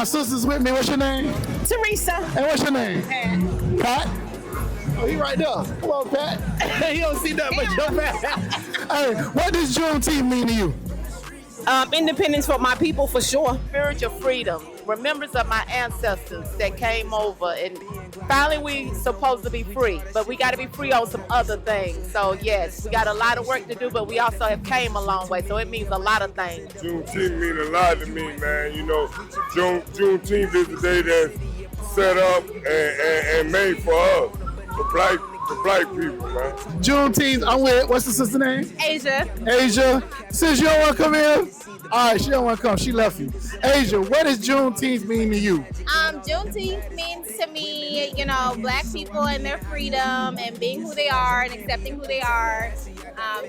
my sister's with me. What's your name? Teresa. And what's your name? Pat. Oh, he right there. Come on, Pat. He don't see nothing but your back. Hey, what does Juneteenth mean to you? Independence for my people, for sure. Spiritual freedom. Remembrance of my ancestors that came over, and finally we supposed to be free, but we got to be free on some other things. So yes, we got a lot of work to do, but we also have came a long way, so it means a lot of things. Juneteenth mean a lot to me, man. You know, Juneteenth is the day that's set up and made for us, for black people, man. Juneteenth, I'm with, what's the sister name? Asia. Asia. Since you don't want to come in? All right, she don't want to come. She left you. Asia, what does Juneteenth mean to you? Juneteenth means to me, you know, black people and their freedom and being who they are and accepting who they are.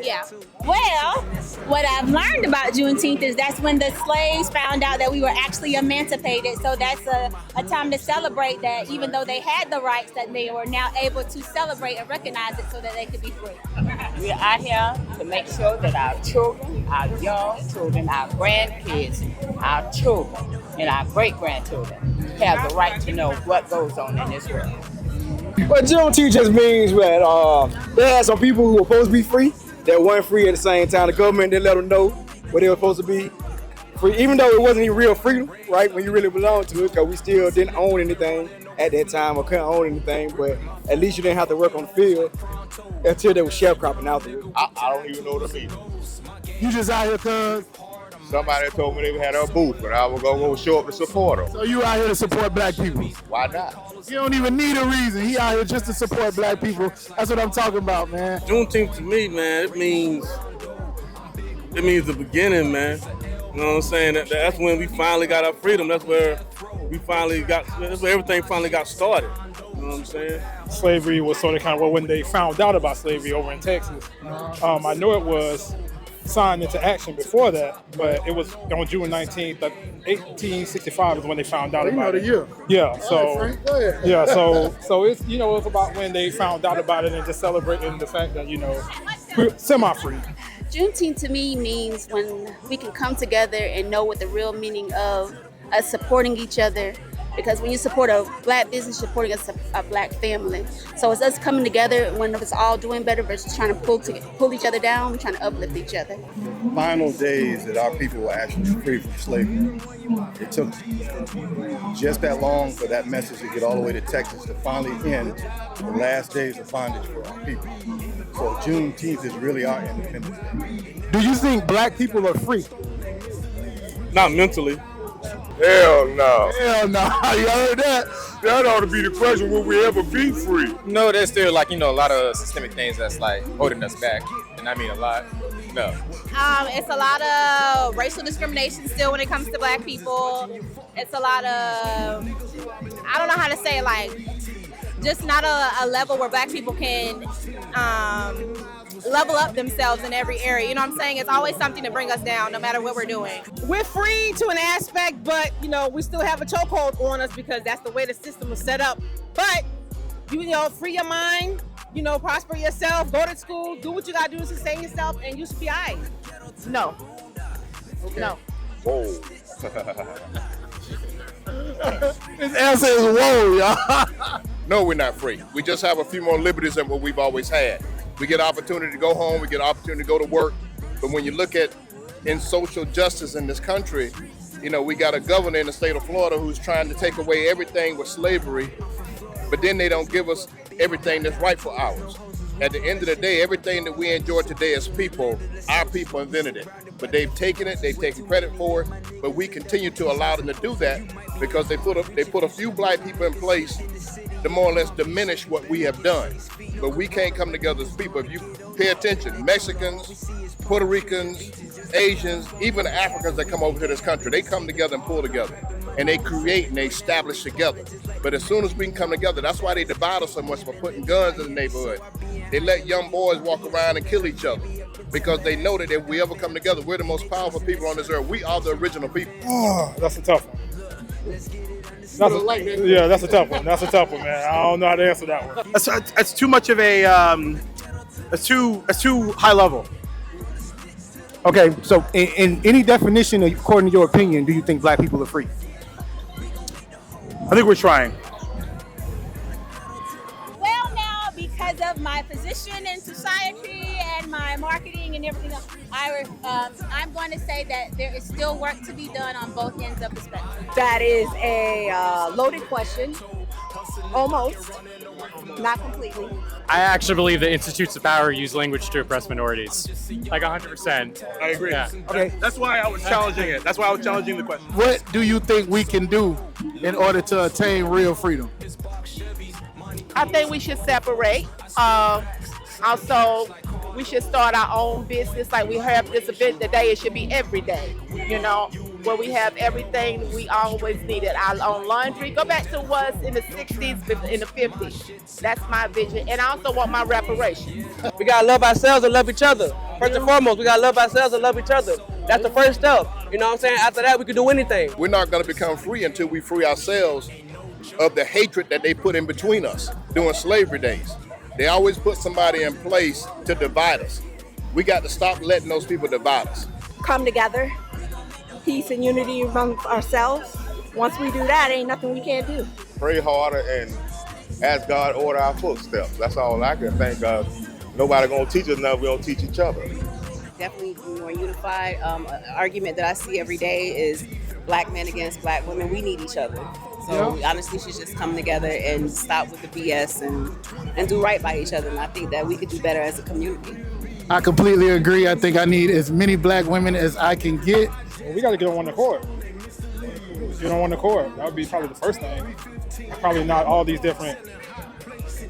Yeah. Well, what I've learned about Juneteenth is that's when the slaves found out that we were actually emancipated. So that's a time to celebrate that even though they had the rights, that they were now able to celebrate and recognize it so that they could be free. We're out here to make sure that our children, our young children, our grandkids, our children, and our great-grandchildren have the right to know what goes on in this world. But Juneteenth just means that they had some people who were supposed to be free that weren't free at the same time. The government didn't let them know where they were supposed to be free, even though it wasn't even real freedom, right, when you really belonged to it, because we still didn't own anything at that time or couldn't own anything, but at least you didn't have to work on the field until they were sharecropping out there. I don't even know what it means. You just out here because Somebody told me they had a booth, and I was going to go show up and support them. So you out here to support black people? Why not? You don't even need a reason. He out here just to support black people. That's what I'm talking about, man. Juneteenth to me, man, it means the beginning, man. You know what I'm saying? That's when we finally got our freedom. That's where everything finally got started. You know what I'm saying? Slavery was sort of kind of when they found out about slavery over in Texas. I know it was signed into action before that, but it was on June 19th, 1865 is when they found out about it. Year. Yeah, so Frank, go ahead. yeah, so it's it's about when they found out about it and just celebrating the fact that we're semi-free. Juneteenth to me means when we can come together and know what the real meaning of us supporting each other. Because when you support a black business, you're supporting a black family. So it's us coming together when it's all doing better versus trying to pull each other down, trying to uplift each other. Final days that our people were actually free from slavery. It took just that long for that message to get all the way to Texas to finally end the last days of bondage for our people. So Juneteenth is really our Independence Day. Do you think black people are free? Not mentally. Hell no. Hell no. You heard that? That ought to be the question, will we ever be free? No, there's still a lot of systemic things that's holding us back. And I mean a lot. No. It's a lot of racial discrimination still when it comes to black people. It's a lot of, I don't know how to say it, just not a level where black people can level up themselves in every area. You know what I'm saying? It's always something to bring us down, no matter what we're doing. We're free to an aspect, but we still have a chokehold on us because that's the way the system is set up. But free your mind, prosper yourself, go to school, do what you gotta do to sustain yourself, and you should be all right. No. Okay. No. Whoa. His answer is whoa, y'all. No, we're not free. We just have a few more liberties than what we've always had. We get opportunity to go home, we get opportunity to go to work. But when you look at in social justice in this country, we got a governor in the state of Florida who's trying to take away everything with slavery, but then they don't give us everything that's rightful ours. At the end of the day, everything that we enjoy today as people, our people invented it. But they've taken it, they've taken credit for it, but we continue to allow them to do that because they put a few black people in place to more or less diminish what we have done. But we can't come together as people. If you pay attention, Mexicans, Puerto Ricans, Asians, even the Africans that come over to this country, they come together and pull together. And they create and they establish together. But as soon as we can come together, that's why they divide us so much for putting guns in the neighborhood. They let young boys walk around and kill each other because they know that if we ever come together, we're the most powerful people on this earth. We are the original people. Oh, that's a tough one. That's a tough one. That's a tough one, man. I don't know how to answer that one. That's too much of a, it's too high level. Okay, so in any definition, according to your opinion, do you think black people are free? I think we're trying. Well, now, because of my position in society and my marketing and everything else, I'm going to say that there is still work to be done on both ends of the spectrum. That is a loaded question. Almost. Not completely. I actually believe that institutes of power use language to oppress minorities. Like 100%. I agree. Yeah. Okay. That's why I was challenging it. That's why I was challenging the question. What do you think we can do in order to attain real freedom? I think we should separate. Also, we should start our own business. Like we have this event today, it should be every day, you know, where we have everything we always needed. Our own laundry. Go back to what's in the 60s, in the 50s. That's my vision. And I also want my reparations. We gotta love ourselves and love each other. First and foremost, we gotta love ourselves and love each other. That's the first step. You know what I'm saying? After that, we can do anything. We're not going to become free until we free ourselves of the hatred that they put in between us during slavery days. They always put somebody in place to divide us. We got to stop letting those people divide us. Come together, peace and unity among ourselves. Once we do that, ain't nothing we can't do. Pray harder and ask God order our footsteps. That's all I can think of. Nobody gonna teach us nothing, we don't teach each other. Definitely more unified. An argument that I see every day is black men against black women. We need each other. So we honestly should just come together and stop with the BS and do right by each other. And I think that we could do better as a community. I completely agree. I think I need as many black women as I can get. Well, we got to get on one accord. Get on one accord. That would be probably the first thing. Probably not all these different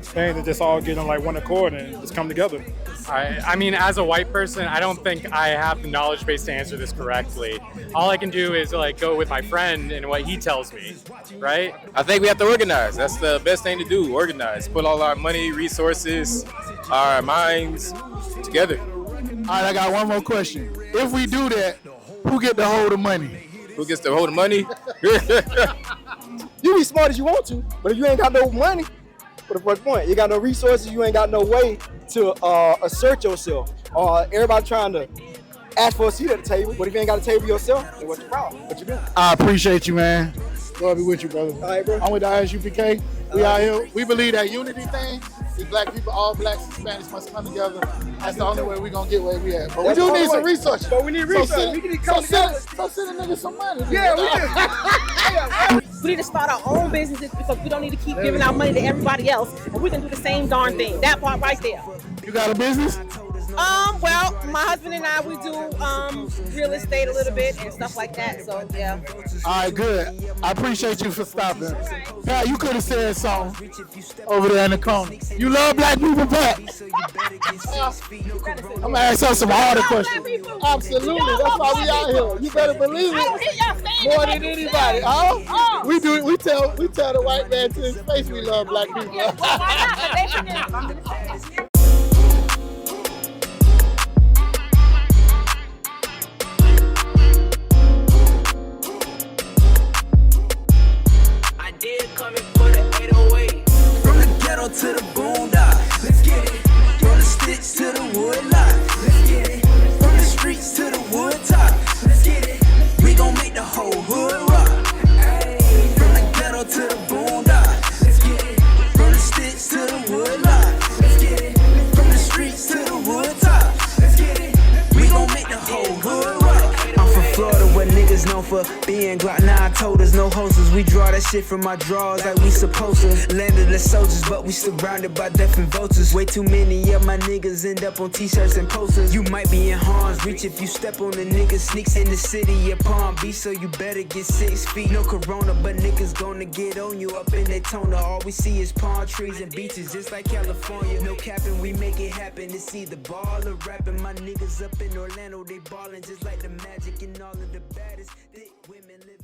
things that just all get on like one accord and just come together. I mean, as a white person, I don't think I have the knowledge base to answer this correctly. All I can do is like go with my friend and what he tells me, right? I think we have to organize. That's the best thing to do, organize. Put all our money, resources, our minds together. All right, I got one more question. If we do that, who get to hold the money? Who gets to hold the money? You be smart as you want to, but if you ain't got no money, what the fuck point? You got no resources, you ain't got no way to assert yourself. Everybody trying to ask for a seat at the table, but if you ain't got a table yourself, then what's the problem? What you doing? I appreciate you, man. Lord be with you, brother. All right, bro. I'm with the I.S.U.P.K. We out here. We believe that unity thing. We black people, all blacks and Spanish must come together. That's the only way we're going to get where we at. But we do need some resources. But we need resources. So send a nigga some money. Yeah, we do. We need to start our own businesses because we don't need to keep giving our money to everybody else, and we can do the same darn thing. That part right there. You got a business? Well, my husband and I, we do real estate a little bit and stuff like that. So yeah. All right, good. I appreciate you for stopping. Pat, you could have said something over there in the corner. You love black people, Pat? I'm gonna ask her some harder questions. Absolutely, that's why we out here. You better believe it. More than anybody, huh? We do. We tell the white man to his face we love black people. To the boondocks, let's get it. From the sticks to the wood lot, let's get it. From the streets to the wood top, let's get it. We gon' make the whole hood rock. Ay. From the ghetto to the boondocks, let's get it. From the sticks to the wood lot, let's get it. From the streets to the wood top, let's get it. We gon' make the whole hood rock. I'm from Florida where niggas known for being Glock 9 toters, no hosters. We draw that shit from our drawers like we supposed to. Landed the soldiers, but we surrounded by deaf and vultures. Way too many of my niggas end up on t-shirts and posters. You might be in harm's reach if you step on the niggas. Sneaks in the city of Palm Beach, so you better get 6 feet. No corona, but niggas gonna get on you up in Daytona. All we see is palm trees and beaches, just like California. No capping, we make it happen. It's either ball or rapping. My niggas up in Orlando, they ballin' just like the Magic and all of the baddest thick women living.